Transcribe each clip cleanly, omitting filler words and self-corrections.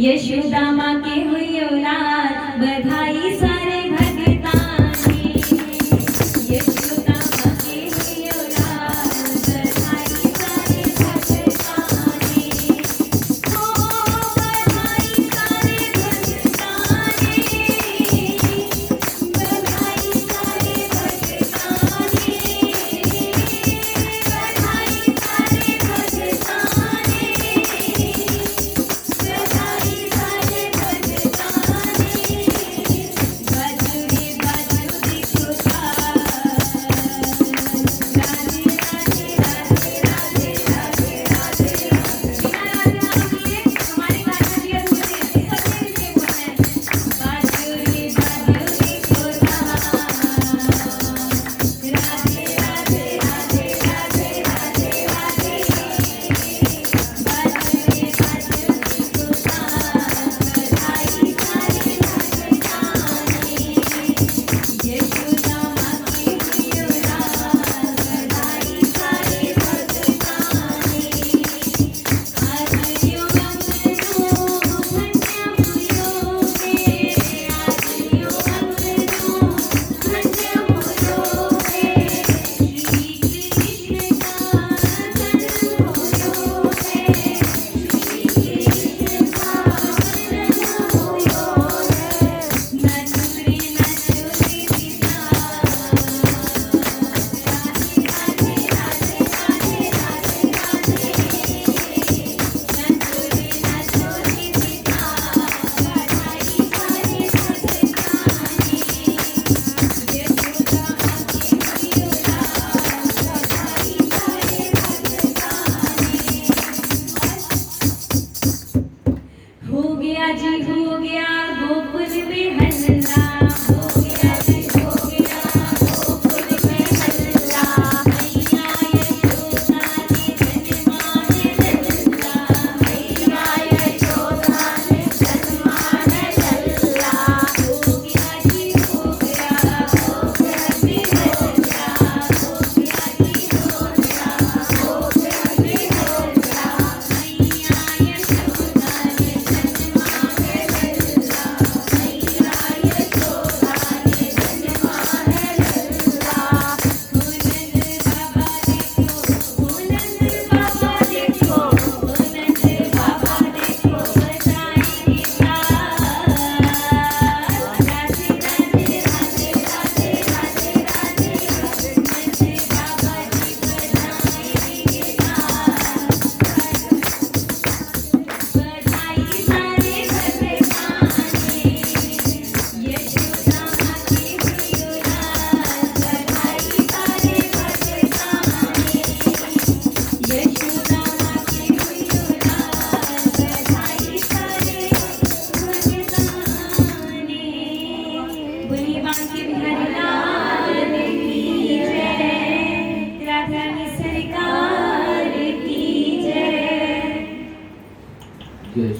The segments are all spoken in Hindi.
यशोदा माँ के हुई औलाद, बधाई सारे भगतां ने। यशोदा माँ के हुई औलाद, बधाई सारे भगतां ने। हो बधाई सारे भगतां ने, बधाई सारे भगतां ने, बधाई सारे भगतां ने।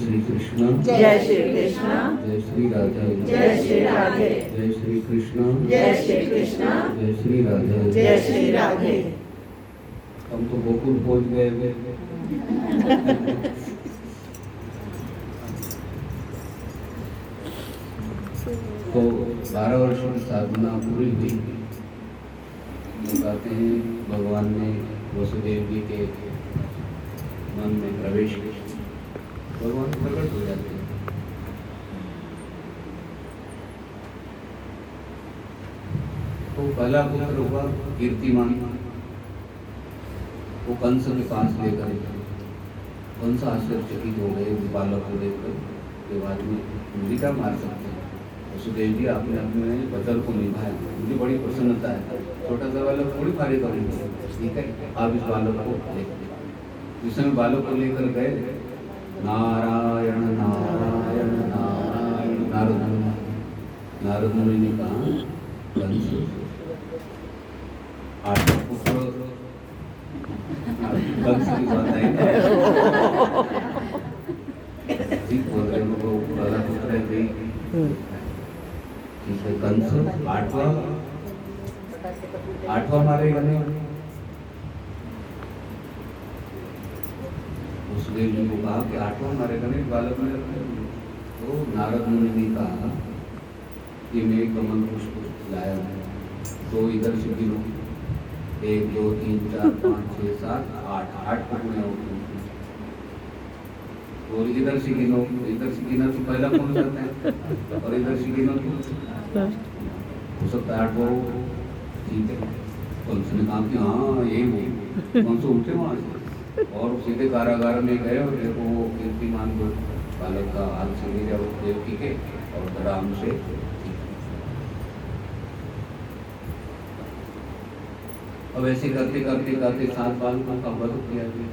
श्री कृष्ण जय श्री कृष्ण जय श्री राधे जय श्री राधे जय श्री कृष्ण जय श्री कृष्ण जय श्री राधे जय श्री राधे। हम तो गोकुल पहुंच गए थे। तो 12 वर्षों की साधना पूरी हुई। कहते हैं भगवान ने वसुदेव जी के मन में प्रवेश किया, भगवान प्रकट हो जाते हैं। तो पहला पुत्र हुआ कीर्तिमान, वो कंस के पास लेकर कंस आश्चर्यचकित हो गए बालक को देखकर के बाद में मुझे क्या मार सकते हैं। वसुदेव जी आपने अपने वचन को निभाया, मुझे बड़ी प्रसन्नता है। छोटा सा बालक थोड़ी मारे करेंगे, ठीक है, आप इस बालक को लेकर जिस समय बालक को लेकर गए, नारायण नारायण नारायण नारद मुनि ने कहा कंस 8 पुत्र कंस की बात है ठीक बोल रहे हो, पहला पुत्र है भाई, ठीक है। कंस 8वां मारेगा नहीं। वसुदेव जी को कहा कि 8वां मारेगा नहीं, बालक ने। तो नारद मुनि ने कहा कि मैं कमल पुष्प लाया हूँ, तो इधर से गिनो 1 2 3 4 5 6 7 8 पकड़े होते हैं। और इधर से गिनो, इधर से गिना तो पहला कौन जाता है, और इधर से गिनो तो हो सकता है 8 वो, ठीक है। तो उसने कहा कि हाँ यही वो, कौन से उठे वहाँ से और सीधे कारागार में गए और देखो वो कीर्तिमान को बालक का हाथ से ले जाओ देवकी के और धड़ाम से। अब ऐसे करते करते करते 7 बालकों का वध किया गया,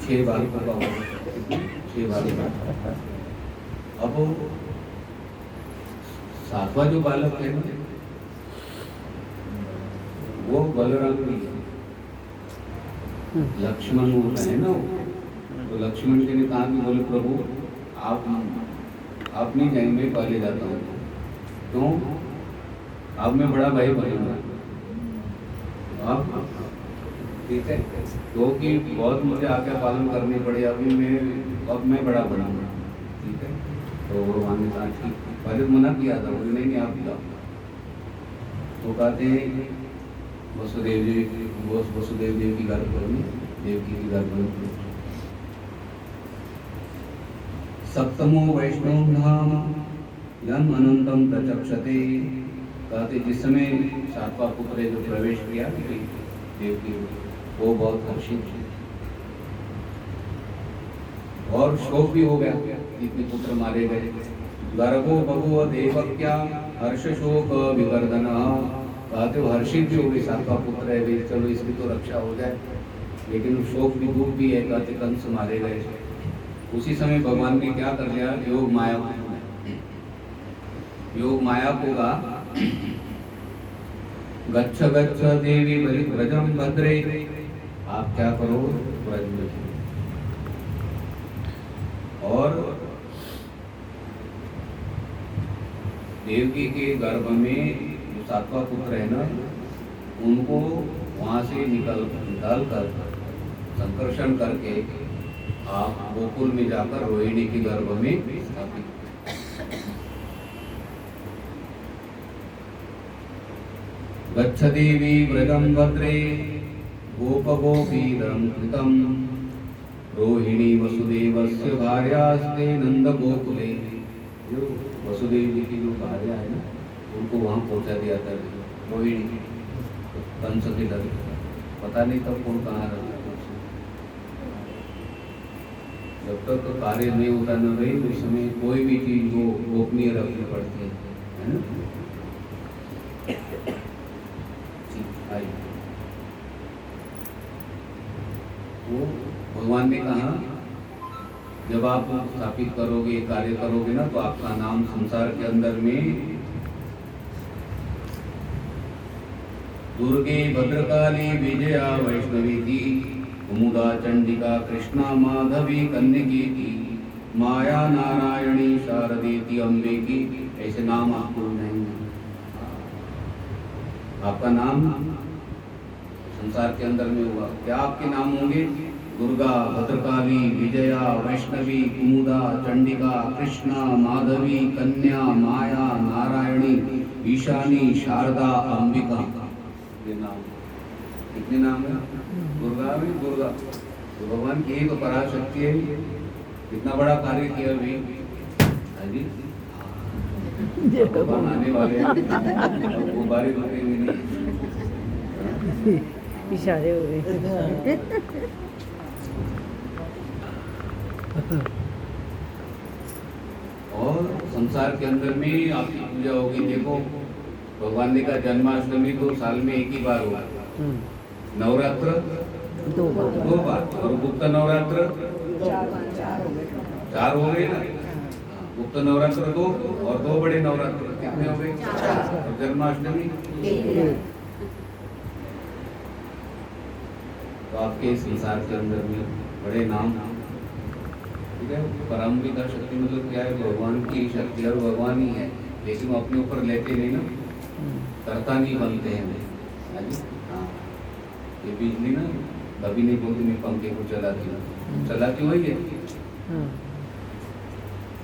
6 बालकों का वध, 6 बालकों। अब 7वां जो बालक है वो बलराम भी है, लक्ष्मण होता है ना। तो लक्ष्मण जी ने कहा कि बोले प्रभु आप नहीं जाएंगे, मैं पहले जाता हूँ। क्यों? अब मैं बड़ा भाई बनूंगा, आप ठीक है, क्योंकि बहुत मुझे आज्ञा पालन करनी पड़ी, अब मैं बड़ा बनूंगा, ठीक है। तो भगवान ने कहा ठीक, पहले मना किया था, बोले नहीं आप जाओ। तो कहते हैं वसुदेव देव की गर्भ में देवकी की गर्भ में 7मो वैष्णव धाम यम अनंतम प्रचक्षते। कहते जिस समय 7वां पुत्र जो प्रवेश किया देवकी, वो बहुत हर्षित थी और शोक भी हो गया, इतने पुत्र मारे गए। गर्भो बभुव देवक्या हर्ष शोक विवर्धना। कहते वो हर्षित भी हो गई, 7वां पुत्र है भाई, चलो इसकी तो रक्षा हो जाए, लेकिन शोक भी दुख भी है। कहते कंस मारे गए। उसी समय भगवान ने क्या कर लिया, योग माया को कहा गच्छ गच्छ देवी ब्रजम भद्रे, आप क्या करो ब्रज में। और देवकी के गर्भ में 7वां पुत्र है ना, उनको वहां से निकाल कर संकर्षण करके आप गोकुल में जाकर रोहिणी के गर्भ में स्थापित। गच्छ देवी व्रजम भद्रे गोप गोपीधरम कृतम रोहिणी वसुदेवस्य भार्यास्ते नंद गोकुले। जो वसुदेव जी की जो भार्या है ना, उनको वहाँ पहुँचा दिया था रोहिणी, कंस के डर, पता नहीं तब कौन कहाँ रहा। जब तक तो कार्य नहीं होता न भाई, उस समय कोई भी चीज को गोपनीय रखनी पड़ती है ना। वो भगवान ने कहा जब आप स्थापित करोगे, कार्य करोगे ना, तो आपका नाम संसार के अंदर में दुर्गे भद्रकाली विजया वैष्णवी थी। कुमुदा चंडिका कृष्णा माधवी कन्यकी की, माया नारायणी शारदेती अम्बे की, ऐसे नाम आपको नहीं है। आपका नाम संसार के अंदर में हुआ, क्या आपके नाम होंगे? दुर्गा, भद्रकाली, विजया, वैष्णवी, कुमुदा, चंडिका, कृष्णा, माधवी, कन्या, माया, नारायणी, ईशानी, शारदा, अंबिका, ये नाम। कितने नाम है? दुर्गा भी दुर्गा, तो भगवान की एक पराशक्ति है। कितना बड़ा कार्य किया भाई। हाँ जी, भगवान आने वाले हैं, वो बारी रुकेंगे नहीं। इशारे हो गए। और संसार के अंदर में आपकी पूजा होगी। देखो भगवान ने कहा जन्माष्टमी तो साल में एक ही बार होगा, नवरात्र 2 बार, और गुप्त नवरात्र 4 हो गए ना। गुप्त नवरात्र 2 और 2 बड़े नवरात्र कितने हो गए? 4। और जन्माष्टमी 1। तो आपके संसार के अंदर में बड़े नाम, ठीक है। पराम्बिका शक्ति मतलब क्या है? भगवान की शक्ति और भगवान ही है, लेकिन वो अपने ऊपर लेते नहीं ना, करता नहीं बनते हैं। हाँ, ये बिजली ना कभी नहीं बोलती मैं पंखे को चलाती हूँ, चलाती वही है।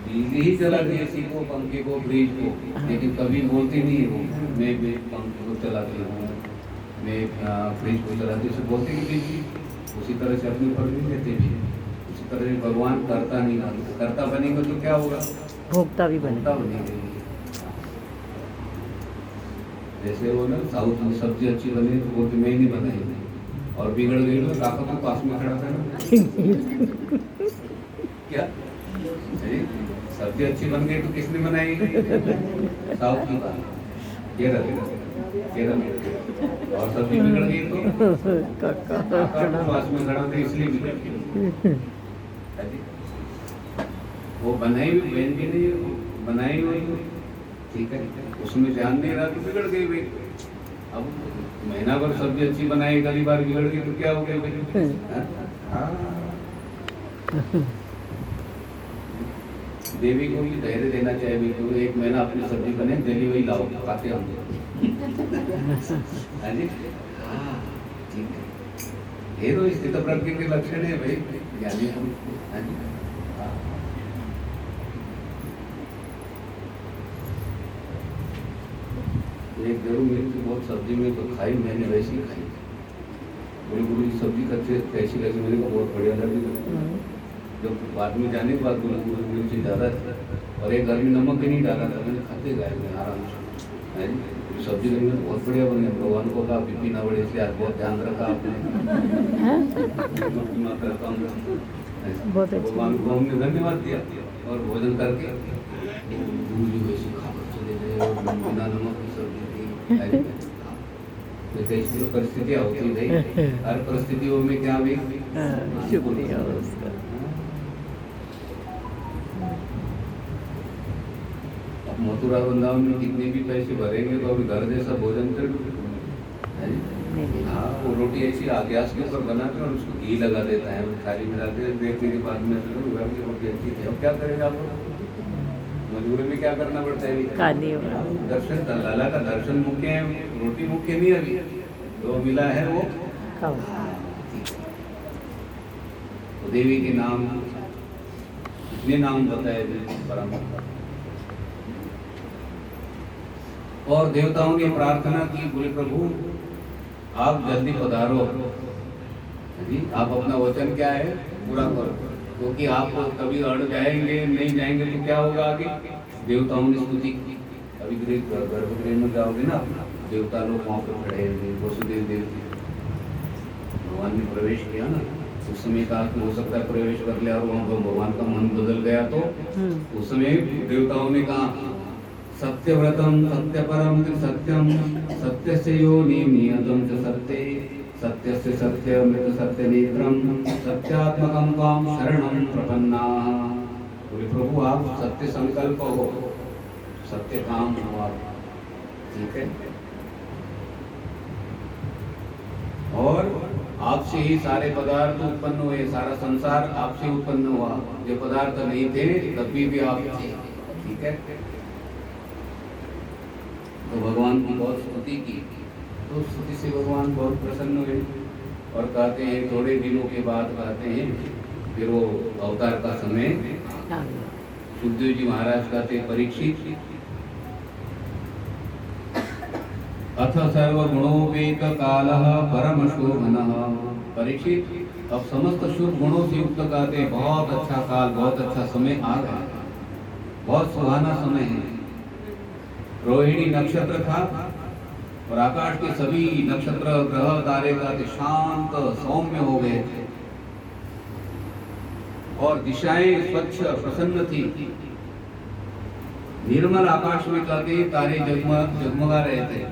बिजली ही चलाती है, इसी को, पंखे को, फ्रिज को, लेकिन कभी बोलती नहीं है वो मैं पंखे को चलाती हूँ, मैं फ्रिज को चलाती हूँ, बोलते कि बिजली। उसी तरह से अपने ऊपर नहीं लेते भी, उसी तरह से भगवान करता नहीं बनेगा। करता बनेगा तो क्या होगा? भोक्ता भी बनेगा। जैसे वो ना साउथ में सब्जी अच्छी बने तो बोलते मैं नहीं बनाई, और बिगड़ गई तो काका तो पास में खड़ा था ना। क्या सब्जी अच्छी बन गई तो किसने बनाई? साउथ की बात, केरल में। और सब्जी बिगड़ गई तो काका तो पास में खड़ा था, इसलिए बिगड़ गई। वो बनाई हुई बहन भी नहीं, बनाई हुई, ठीक है, उसमें ध्यान नहीं रहा तो बिगड़ गई भाई। अब महीना भर सब्जी अच्छी बनाई, अगली बार बिगड़ गई तो क्या हो गया भाई? देवी को भी धैर्य देना चाहिए भाई, तो 1 महीना अपनी सब्जी बने, डेली वही लाओ, खाते हम। हाँ जी, ठीक है, ये तो स्थित प्रज्ञ के लक्षण है भाई, ज्ञानी पुरुष। हाँ जी, एक जरूर मिर्ची बहुत सब्जी में तो खाई, मैंने वैसी ही खाई। बोले गुरु जी सब्जी कैसी लगी? मेरे को बहुत बढ़िया लगी। जब बाद में जाने के बाद बोला गुरु मिर्ची ज़्यादा थी, और एक घर में नमक भी नहीं डाला था, मैंने खाते गए मैं आराम से। सब्जी लगी तो बहुत बढ़िया बनी। भगवान को कहा बीपी ना बढ़े, इसलिए आज बहुत ध्यान रखा आपने, मात्रा कम। भगवान को हमने धन्यवाद दिया, और भोजन करके गुरु जी वैसे खाकर चले गए, बिना नमक की सब्जी। तो परिस्थितियाँ होती है, हर परिस्थितियों में क्या भी शुक्रिया उसका। अब मथुरा वृंदावन में कितने भी पैसे भरेंगे तो अभी घर जैसा भोजन कर। हाँ, वो रोटी ऐसी गैस के ऊपर बनाते हैं और उसको घी लगा देता है, थाली में डालते हैं, देखने के बाद में रोटी अच्छी थी। अब क्या करेगा आप? मजबूरी में क्या करना पड़ता है? दर्शन, लाला का दर्शन मुख्य है, रोटी मुख्य नहीं। अभी जो मिला है वो खाओ। तो देवी के नाम, कितने नाम बताए परंपरा। और देवताओं ने प्रार्थना की, बोले प्रभु आप जल्दी पधारो जी, आप अपना वचन क्या है पूरा करो, क्योंकि आप कभी अड़ जाएंगे, नहीं जाएंगे तो क्या होगा आगे? देवताओं ने स्तुति की। अभी गर्भगृह में जाओगे ना, देवता लोग वहाँ पर खड़े हैं, वसुदेव देवती भगवान ने प्रवेश किया ना, उस समय कहा कि हो सकता है प्रवेश कर लिया और वहाँ भगवान का मन बदल गया, तो उस समय देवताओं ने कहा सत्यव्रतम सत्यपरम सत्यम सत्यस्य योनिं नियतं च सत्ये सत्यस्य सत्यमृत सत्यनेत्रम सत्यात्मकं त्वां शरणं प्रपन्नाः। बोले प्रभु आप सत्य संकल्प हो, सत्य काम हो आप, ठीक है, और आपसे ही सारे पदार्थ उत्पन्न हुए, सारा संसार आपसे उत्पन्न हुआ। जो पदार्थ नहीं थे तभी भी आप थे। ठीक है, तो भगवान की बहुत स्तुति की, तो स्तुति से भगवान बहुत प्रसन्न हुए और कहते हैं थोड़े दिनों के बाद कहते हैं फिर वो अवतार का समय, सुखदेव जी महाराज कहते परीक्षित अथ सर्वगुणोपेत कालः परम शोभनः। परीक्षित अब समस्त शुभ गुणों से युक्त कहते बहुत अच्छा काल, बहुत अच्छा समय आ गया, बहुत सुहाना समय है। रोहिणी नक्षत्र था और आकाश के सभी नक्षत्र ग्रह तारे कहते शांत सौम्य हो गए थे और दिशाएं स्वच्छ प्रसन्न थी। निर्मल आकाश में कहते तारे जगमगा रहे थे।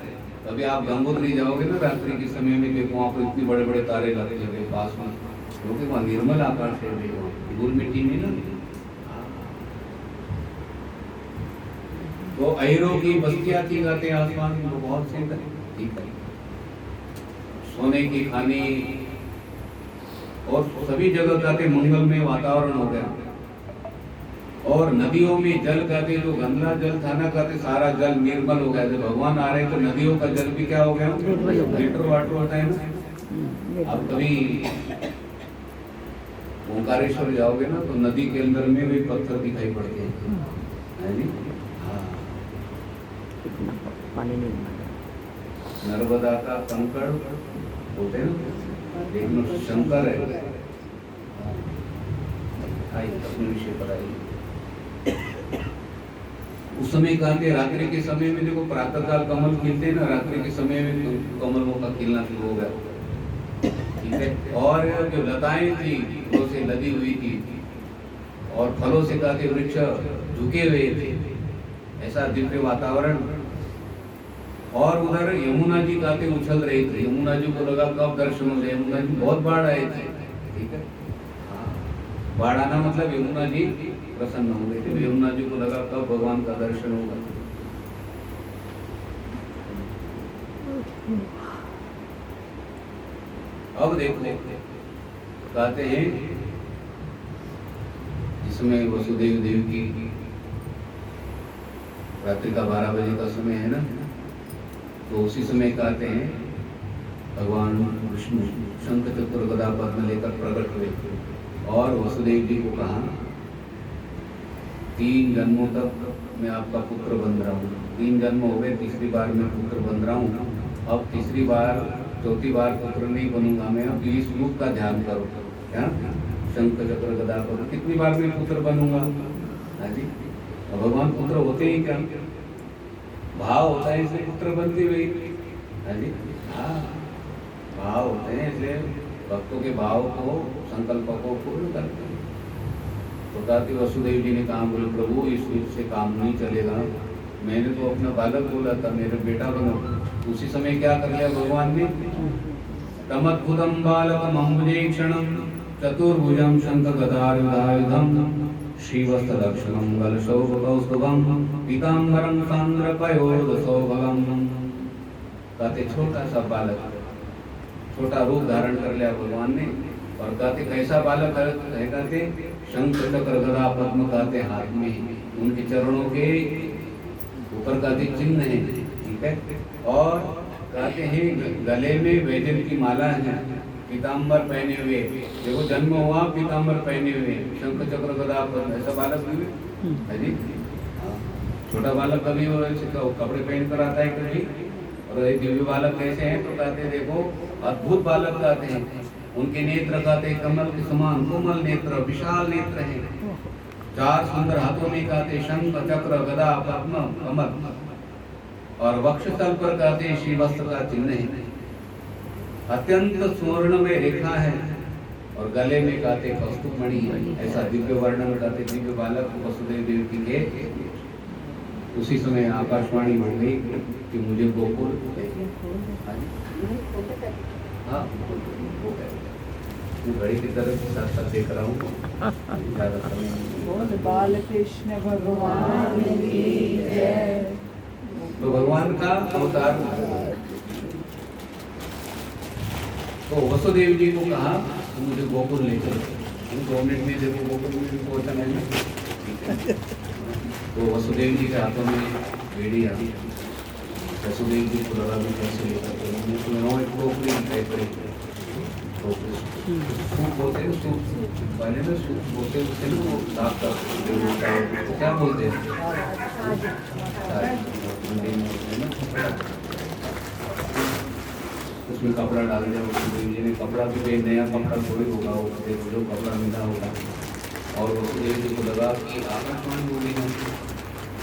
कभी आप गंगोत्री जाओगे ना रात्रि के समय में, देखो वहाँ पर इतने बड़े बड़े तारे लगते हैं पास में, क्योंकि वहाँ निर्मल आकाश है, धूल मिट्टी नहीं ना। तो अहिरों की बस्तियां थी कहते हैं आसमान में, वो बहुत से ठीक है, सोने की खानी और सभी जगह कहते मंगलमय वातावरण हो गया। और नदियों में जल कहते जो गंदा जल था ना कहते सारा जल निर्मल हो गया। जब भगवान आ रहे तो नदियों का जल भी क्या हो गया, फिल्टर वाटर होता है ना। अब कभी ओंकारेश्वर जाओगे ना तो नदी के अंदर में भी पत्थर दिखाई पड़ते हैं, है जी? हाँ, पानी नहीं, नर्मदा का कंकड़ होते हैं ना, लेकिन शंकर है। अपने विषय पर आई उस समय कहते रात्रि के समय में देखो प्रातः काल कमल खिलते हैं ना, रात्रि के समय में तो कमलों का खिलना शुरू हो गया। ठीक है, और जो लताएं थी फूलों से लदी हुई थी और फलों से कहते वृक्ष झुके हुए थे, ऐसा दिव्य वातावरण। और उधर यमुना जी कहते उछल रही थी। यमुना जी को लगा कब दर्शन हो जाए, यमुना जी बहुत बाढ़ आए थे। ठीक है, बाढ़ आना मतलब यमुना जी प्रसन्न हो गए थे। यमुना जी को लगा कब भगवान का दर्शन होगा। अब देखो कहते हैं जिसमें वसुदेव देव की रात्रि का 12 बजे का समय है ना, तो उसी समय कहते हैं भगवान विष्णु शंख चक्र गदा पद्म लेकर प्रकट हुए और वसुदेव जी को कहा 3 जन्मों तक मैं आपका पुत्र बन रहा हूँ। 3 जन्म हो गए, तीसरी बार मैं पुत्र बन रहा हूँ। अब तीसरी बार चौथी बार पुत्र नहीं बनूंगा मैं, अब इस रूप का ध्यान करो। क्या शंख चक्र गदा पद्म, कितनी बार मैं पुत्र बनूंगा? हाँ जी, भगवान पुत्र होते ही क्या भाव होता है, इसलिए पुत्र बनते हुए। हाँ जी, हाँ भाव होते हैं, इसलिए भक्तों के भाव को संकल्पों को पूर्ण करते हैं। तो कहते वसुदेव जी ने कहा बोले प्रभु इस रूप से काम नहीं चलेगा, मैंने तो अपना बालक बोला था मेरे बेटा बनो। उसी समय क्या कर लिया भगवान ने, तमद्भुतम बालकम अम्बुजेक्षणम चतुर्भुजम शंख गदायुधायुधम श्रीवत्सलक्षणं गलशोभकौस्तुभं पीताम्बरं सान्द्रपयोदशोभगम्। कहते छोटा सा बालक, छोटा रूप धारण कर लिया भगवान ने। और कहते कैसा बालक है, कहते शंख चक्र गदा पद्म कहते हाथ में, उनके चरणों के ऊपर कहते चिन्ह है। ठीक है, और कहते हैं गले में वैजन की माला है, पीताम्बर पहने हुए। देखो जन्म हुआ पीताम्बर पहने हुए, शंख चक्र गदा पद्म, ऐसा बालक भी है जी। छोटा बालक कभी कपड़े पहन कर आता है कभी, और ये दिव्य बालक कैसे हैं तो कहते देखो अद्भुत बालक कहते हैं। उनके नेत्र कहते कमल के समान कोमल नेत्र, विशाल नेत्र हैं। 4 सुंदर हाथों में कहते शंख चक्र गदा पद्म कमल, और वक्षस्थल पर कहते श्रीवस्त्र का चिन्ह है, अत्यंत स्वर्ण में रेखा है, और गले में कहते कौस्तुभ मणि है। ऐसा दिव्य वर्णन करते दिव्य बालक वसुदेव देव की के। उसी समय आकाशवाणी हो गई कि मुझे गोकुल हाँ मैं घड़ी की तरफ साथ साथ देख रहा हूँ ज़्यादा समय। बाल कृष्ण भगवान की जय। तो भगवान का अवतार तो वसुदेव जी को कहा तो मुझे गोकुल ले चलो। 2 मिनट में देखो गोकुल में पहुंचा मैंने, ठीक है। तो वसुदेव जी के हाथों में बेड़ी आ गई। वसुदेव जी को लगा भी कैसे लेकर चलो, तो एक टोकरी दिखाई पड़ी। सूप बोलते हैं, सूप पहले में सूप बोलते हैं, उससे वो साफ कर क्या बोलते हैं, उसमें कपड़ा डाल दिया। वसुदेव जी ने कपड़ा भी नया कपड़ा थोड़ी होगा, वो जो कपड़ा मिला होगा। और वसुदेव जी को लगा कि आकाशवाणी हो गई है।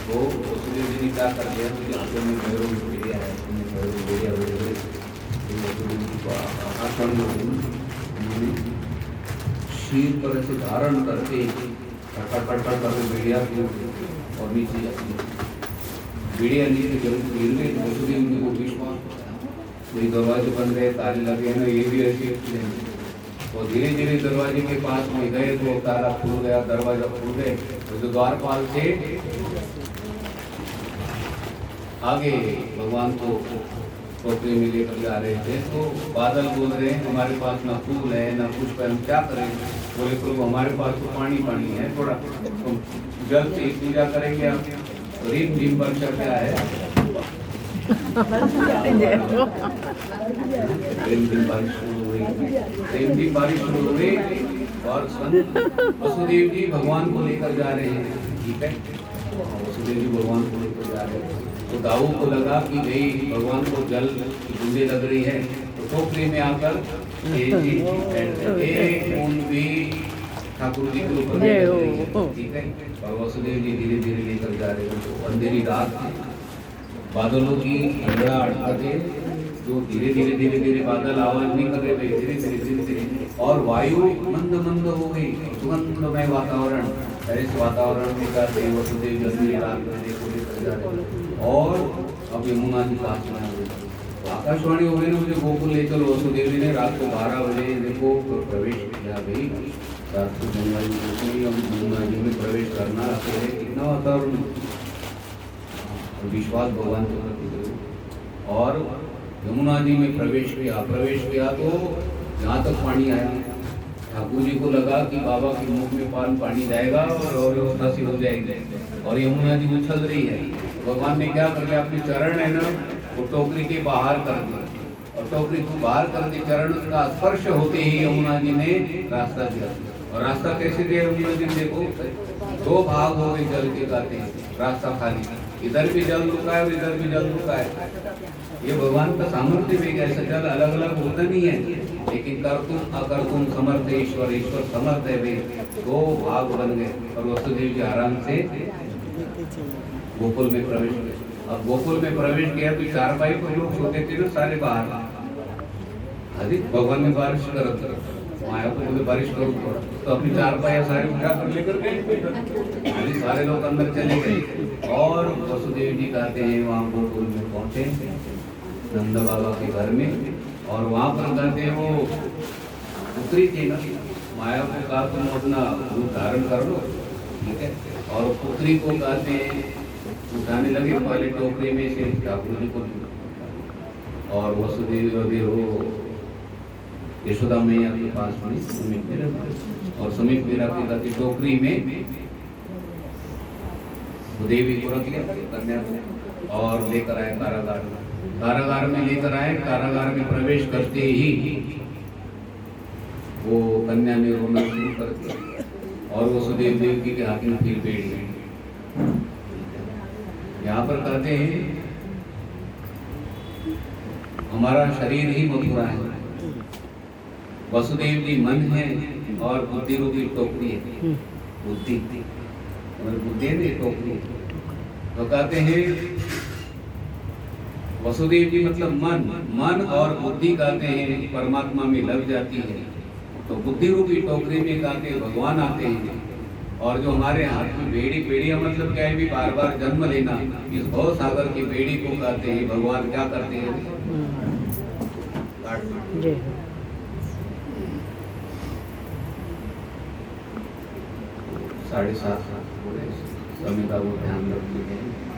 तो वसुदेव जी ने क्या कर दिया, मुझे हाथों में भैरव भेड़िया है, भैरव भेड़िया वसुदेव जी को आकाशवाणी हो गई। शीर पर ऐसे धारण करके करके भेड़िया की और नीचे जाती है। भेड़िया नीचे जरूर गिर गई। वसुदेव जी को विश्वास कोई दरवाजे बन गए, ताले लगे ना, ये भी ऐसे और धीरे धीरे दरवाजे के पास में गए तो ताला खुल गया, दरवाजा खुल गए। तो जो द्वारपाल थे आगे भगवान को टोकरी में लेकर जा रहे थे, तो बादल बोल रहे हैं हमारे पास ना फूल है ना पुष्प है, हम क्या करें। बोले प्रभु हमारे पास तो पानी पानी है, थोड़ा तो जल से पूजा करेंगे हम। रिम झिम वर्षा क्या है, रिम बारिश शुरू हो गई, रिम बारिश शुरू हो गई। और वसुदेव जी भगवान को लेकर जा रहे हैं, ठीक है। वसुदेव जी भगवान को लेकर जा रहे हैं। तो दाऊ को लगा कि भाई भगवान को जल की बूंदे लग रही है, तो टोकरी में आकर ठाकुर जी के ऊपर, ठीक है। और वसुदेव जी धीरे धीरे लेकर जा रहे हैं। तो अंधेरी रात बादलों की अड़कते जो धीरे धीरे धीरे धीरे बादल आवाज नहीं कर रहे, धीरे धीरे धीरे धीरे और वायु मंद मंद हो गई, सुगंधमय वातावरण। इस वातावरण में जाते वसुदेव जी रात में देखो लेकर जा रहे। और अब यमुना जी पास में आ गई। आकाशवाणी हो गई ना, मुझे गोकुल ले चलो। वसुदेव जी ने रात को 12 बजे देखो तो प्रवेश किया। भाई रात को गंगा जी में प्रवेश करना है, कितना वातावरण विश्वास भगवान के प्रति। और यमुना जी में प्रवेश किया तो यहाँ तक पानी आया। ठाकुर जी को लगा कि बाबा के मुख में पानी जाएगा और व्यवस्था सी हो जाएगी। और यमुना जी उछल रही है। भगवान ने क्या कर दिया, अपने चरण है ना वो टोकरी के बाहर कर दिया। और टोकरी को बाहर कर दी, चरण का स्पर्श होते ही यमुना जी ने रास्ता दिया। और रास्ता कैसे दिया यमुना जी ने, देखो 2 भाग हो गए जल के गाते हैं, रास्ता खाली, इधर भी जल रुका है और इधर भी जल रुका है। ये भगवान का सामर्थ्य भी ऐसा जल अलग अलग होता नहीं है, लेकिन कर्तुम अकर्तुम समर्थ ईश्वर, ईश्वर समर्थ है वे। 2 भाग बन गए और वसुदेव जी आराम से गोकुल में प्रवेश किया। अब गोकुल में प्रवेश किया तो 4 भाई को लोग सोते थे ना सारे बाहर। अधिक भगवान ने बारिश कर माया को बोले बारिश करो थोड़ा, तो अपनी 4 पाया सारे उठा कर लेकर गए। अभी सारे लोग अंदर चले गए। और वसुदेव जी कहते हैं वहाँ गोकुल में पहुंचे नंद बाबा के घर में। और वहाँ पर कहते हैं वो पुत्री थी ना, माया को कहा तुम अपना रूप धारण कर लो, ठीक है। और पुत्री को कहते हैं उठाने लगे पहले टोकरी में से ठाकुर जी को। और वसुदेव जी वो यशोदा मैया के पास में समीप में, और समीप में रखी जाती टोकरी में देवी को रख लिया कन्या को और लेकर आए कारागार में। कारागार में लेकर आए, कारागार में प्रवेश करते ही वो कन्या ने रोना शुरू कर दिया। और वसुदेव देव के हाथ में फिर बेड़ी। यहाँ पर कहते हैं हमारा शरीर ही मथुरा है, वसुदेव जी मन है और बुद्धि रूपी टोकरी है। बुद्धि बुद्धि है टोकरी। तो कहते हैं वसुदेव जी मतलब मन और बुद्धि कहते हैं परमात्मा में लग जाती है। तो बुद्धि रूपी टोकरी में कहते भगवान आते हैं। और जो हमारे हाथ में बेड़िया मतलब क्या है, भी बार बार जन्म लेना, इस भव सागर की बेड़ी को कहते हैं भगवान क्या करते हैं, जी 7:30 बोले समय का वो ध्यान रखते हैं।